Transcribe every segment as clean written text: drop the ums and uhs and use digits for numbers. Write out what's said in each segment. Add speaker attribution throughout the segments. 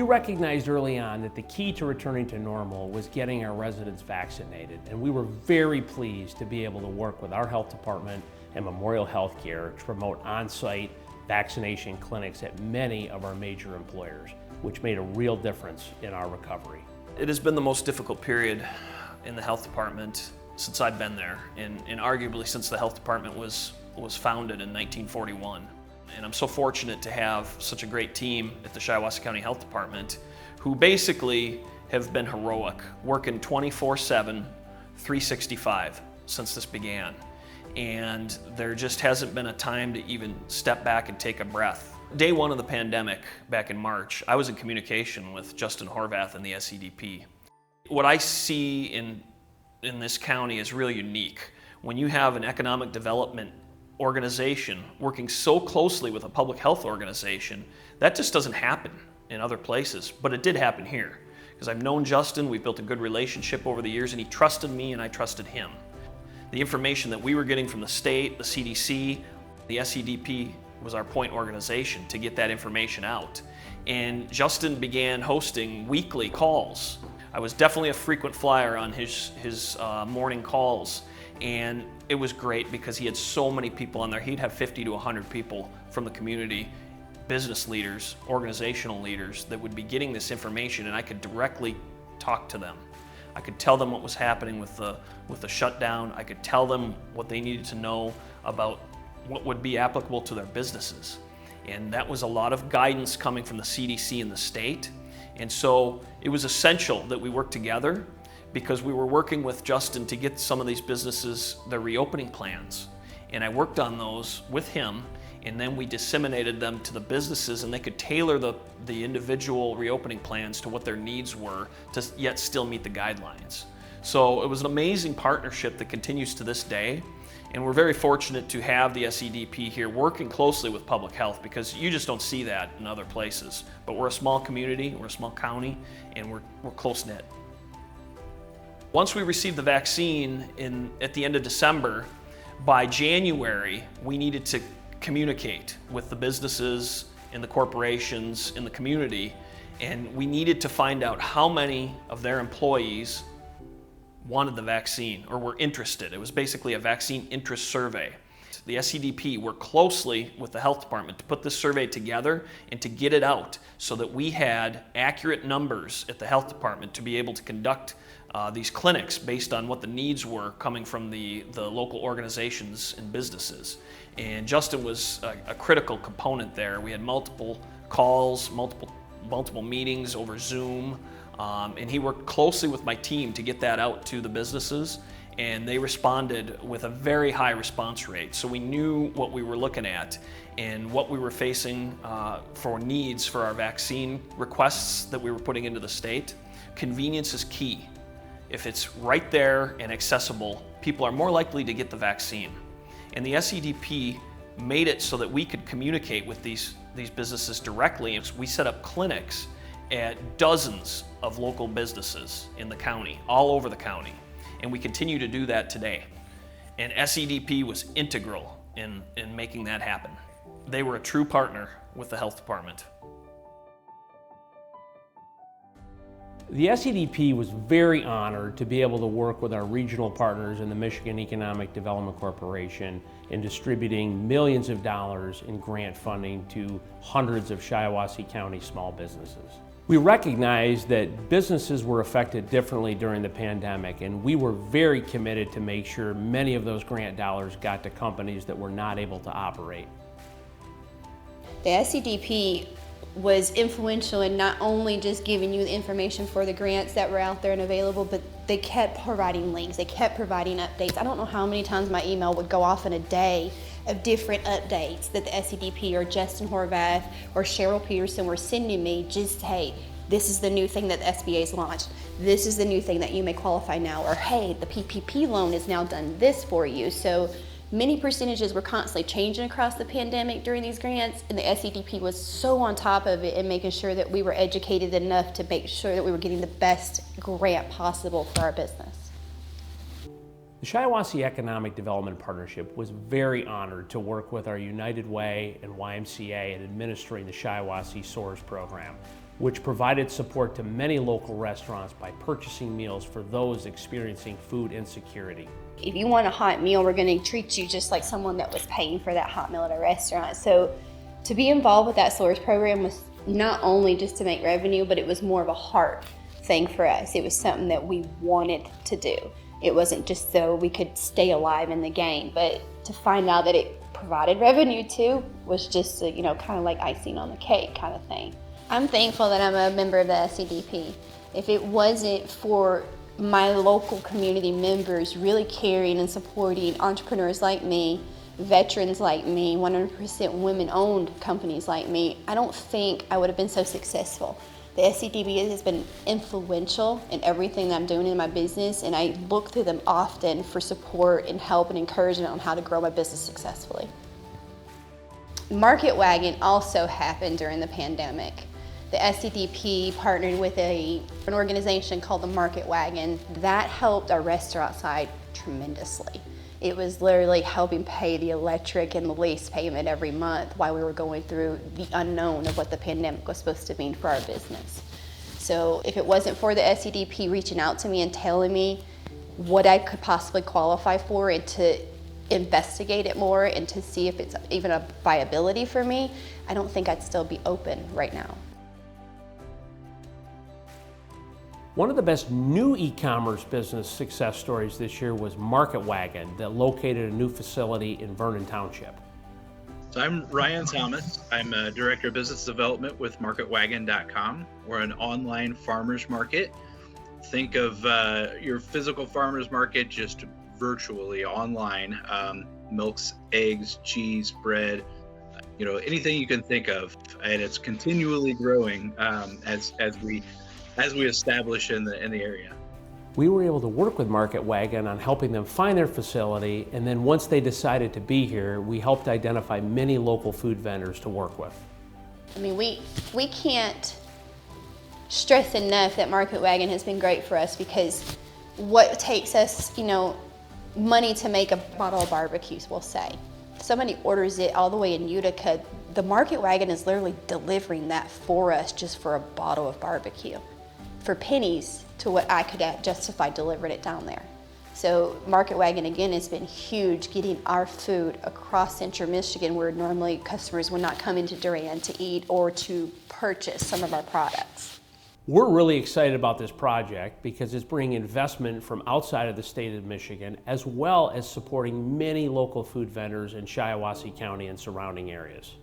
Speaker 1: We recognized early on that the key to returning to normal was getting our residents vaccinated, and we were very pleased to be able to work with our health department and Memorial Healthcare to promote on-site vaccination clinics at many of our major employers, which made a real difference in our recovery.
Speaker 2: It has been the most difficult period in the health department since I've been there, and arguably since the health department was founded in 1941. And I'm so fortunate to have such a great team at the Shiawassee County Health Department who basically have been heroic, working 24/7, 365 since this began. And there just hasn't been a time to even step back and take a breath. Day one of the pandemic, back in March, I was in communication with Justin Horvath and the SEDP. What I see in this county is really unique. When you have an economic development organization working so closely with a public health organization, that just doesn't happen in other places, but it did happen here. Because I've known Justin, we've built a good relationship over the years, and he trusted me and I trusted him. The information that we were getting from the state, the CDC, the SEDP was our point organization to get that information out. And Justin began hosting weekly calls. I was definitely a frequent flyer on his morning calls, and it was great because he had so many people on there. He'd have 50 to 100 people from the community, business leaders, organizational leaders that would be getting this information, and I could directly talk to them. I could tell them what was happening with the shutdown. I could tell them what they needed to know about what would be applicable to their businesses. And that was a lot of guidance coming from the CDC and the state. And so it was essential that we work together because we were working with Justin to get some of these businesses their reopening plans. And I worked on those with him, and then we disseminated them to the businesses, and they could tailor the individual reopening plans to what their needs were to yet still meet the guidelines. So it was an amazing partnership that continues to this day. And we're very fortunate to have the SEDP here working closely with public health because you just don't see that in other places. But we're a small community, we're a small county, and we're close-knit. Once we received the vaccine at the end of December, by January, we needed to communicate with the businesses and the corporations in the community, and we needed to find out how many of their employees wanted the vaccine or were interested. It was basically a vaccine interest survey. The SEDP worked closely with the health department to put this survey together and to get it out so that we had accurate numbers at the health department to be able to conduct these clinics based on what the needs were coming from the local organizations and businesses. And Justin was a critical component there. We had multiple calls, multiple meetings over Zoom, and he worked closely with my team to get that out to the businesses, and they responded with a very high response rate. So we knew what we were looking at and what we were facing for needs for our vaccine requests that we were putting into the state. Convenience is key. If it's right there and accessible, people are more likely to get the vaccine. And the SEDP made it so that we could communicate with these businesses directly. We set up clinics at dozens of local businesses in the county, all over the county. And we continue to do that today. And SEDP was integral in making that happen. They were a true partner with the health department.
Speaker 1: The SEDP was very honored to be able to work with our regional partners in the Michigan Economic Development Corporation in distributing millions of dollars in grant funding to hundreds of Shiawassee County small businesses. We recognized that businesses were affected differently during the pandemic, and we were very committed to make sure many of those grant dollars got to companies that were not able to operate.
Speaker 3: The SEDP was influential in not only just giving you the information for the grants that were out there and available, but they kept providing links, they kept providing updates. I don't know how many times my email would go off in a day of different updates that the SEDP or Justin Horvath or Cheryl Peterson were sending me, just, hey, this is the new thing that the SBA's launched. This is the new thing that you may qualify now. Or, hey, the PPP loan has now done this for you. So many percentages were constantly changing across the pandemic during these grants, and the SEDP was so on top of it and making sure that we were educated enough to make sure that we were getting the best grant possible for our business.
Speaker 1: The Shiawassee Economic Development Partnership was very honored to work with our United Way and YMCA in administering the Shiawassee SOARS program. which provided support to many local restaurants by purchasing meals for those experiencing food insecurity.
Speaker 3: If you want a hot meal, we're going to treat you just like someone that was paying for that hot meal at a restaurant. So to be involved with that source program was not only just to make revenue, but it was more of a heart thing for us. It was something that we wanted to do. It wasn't just so we could stay alive in the game, but to find out that it provided revenue too was just, kind of like icing on the cake kind of thing. I'm thankful that I'm a member of the SCDP. If it wasn't for my local community members really caring and supporting entrepreneurs like me, veterans like me, 100% women-owned companies like me, I don't think I would have been so successful. The SCDP has been influential in everything that I'm doing in my business, and I look to them often for support and help and encouragement on how to grow my business successfully. Market Wagon also happened during the pandemic. The SCDP partnered with an organization called the Market Wagon. That helped our restaurant side tremendously. It was literally helping pay the electric and the lease payment every month while we were going through the unknown of what the pandemic was supposed to mean for our business. So if it wasn't for the SCDP reaching out to me and telling me what I could possibly qualify for and to investigate it more and to see if it's even a viability for me, I don't think I'd still be open right now.
Speaker 1: One of the best new e-commerce business success stories this year was Market Wagon that located a new facility in Vernon Township.
Speaker 4: So I'm Ryan Thomas. I'm a Director of Business Development with MarketWagon.com. We're an online farmers market. Think of your physical farmers market just virtually online. Milks, eggs, cheese, bread, anything you can think of. And it's continually growing as we establish in the area.
Speaker 1: We were able to work with Market Wagon on helping them find their facility, and then once they decided to be here, we helped identify many local food vendors to work with.
Speaker 3: I mean, we can't stress enough that Market Wagon has been great for us, because what takes us, money to make a bottle of barbecues, we'll say. Somebody orders it all the way in Utica, the Market Wagon is literally delivering that for us just for a bottle of barbecue, for pennies to what I could justify delivering it down there. So Market Wagon, again, has been huge, getting our food across central Michigan where normally customers would not come into Durand to eat or to purchase some of our products.
Speaker 1: We're really excited about this project because it's bringing investment from outside of the state of Michigan, as well as supporting many local food vendors in Shiawassee County and surrounding areas.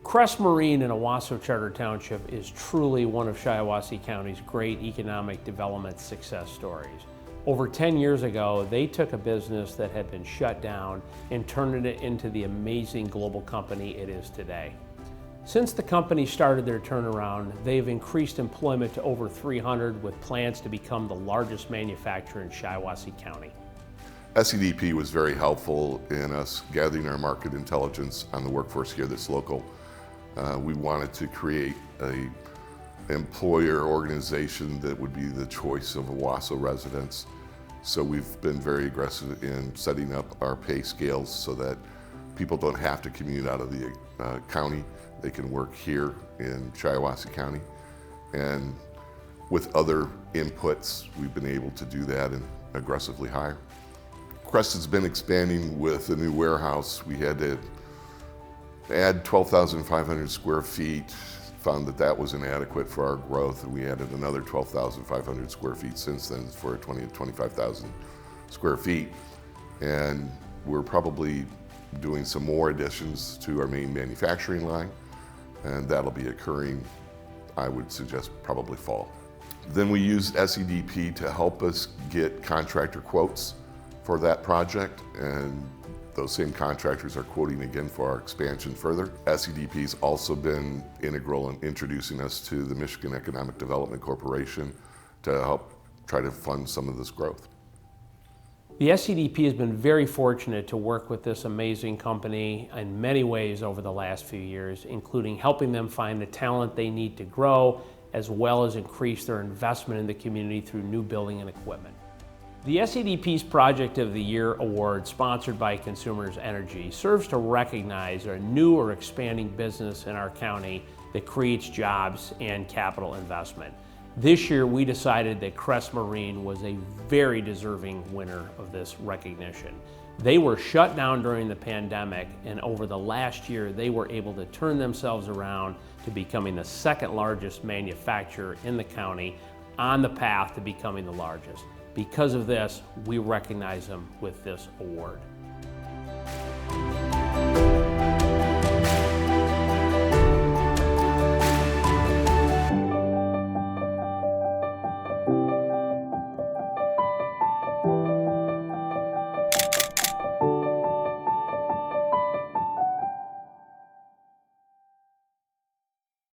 Speaker 1: Crest Marine in Owasso Charter Township is truly one of Shiawassee County's great economic development success stories. Over 10 years ago, they took a business that had been shut down and turned it into the amazing global company it is today. Since the company started their turnaround, they've increased employment to over 300, with plans to become the largest manufacturer in Shiawassee County.
Speaker 5: SCDP was very helpful in us gathering our market intelligence on the workforce here that's local. We wanted to create an employer organization that would be the choice of Owasso residents. So we've been very aggressive in setting up our pay scales so that people don't have to commute out of the county. They can work here in Shiawassee County. And with other inputs, we've been able to do that and aggressively hire. Crest has been expanding with a new warehouse. We had to add 12,500 square feet, found that was inadequate for our growth, and we added another 12,500 square feet since then for 20,000 to 25,000 square feet. And we're probably doing some more additions to our main manufacturing line, and that'll be occurring, I would suggest, probably fall. Then we used SCDP to help us get contractor quotes for that project, and those same contractors are quoting again for our expansion further. SCDP's also been integral in introducing us to the Michigan Economic Development Corporation to help try to fund some of this growth.
Speaker 1: The SCDP has been very fortunate to work with this amazing company in many ways over the last few years, including helping them find the talent they need to grow, as well as increase their investment in the community through new building and equipment. The SEDP's Project of the Year Award, sponsored by Consumers Energy, serves to recognize a new or expanding business in our county that creates jobs and capital investment. This year, we decided that Crest Marine was a very deserving winner of this recognition. They were shut down during the pandemic, and over the last year, they were able to turn themselves around to becoming the second largest manufacturer in the county, on the path to becoming the largest. Because of this, we recognize them with this award.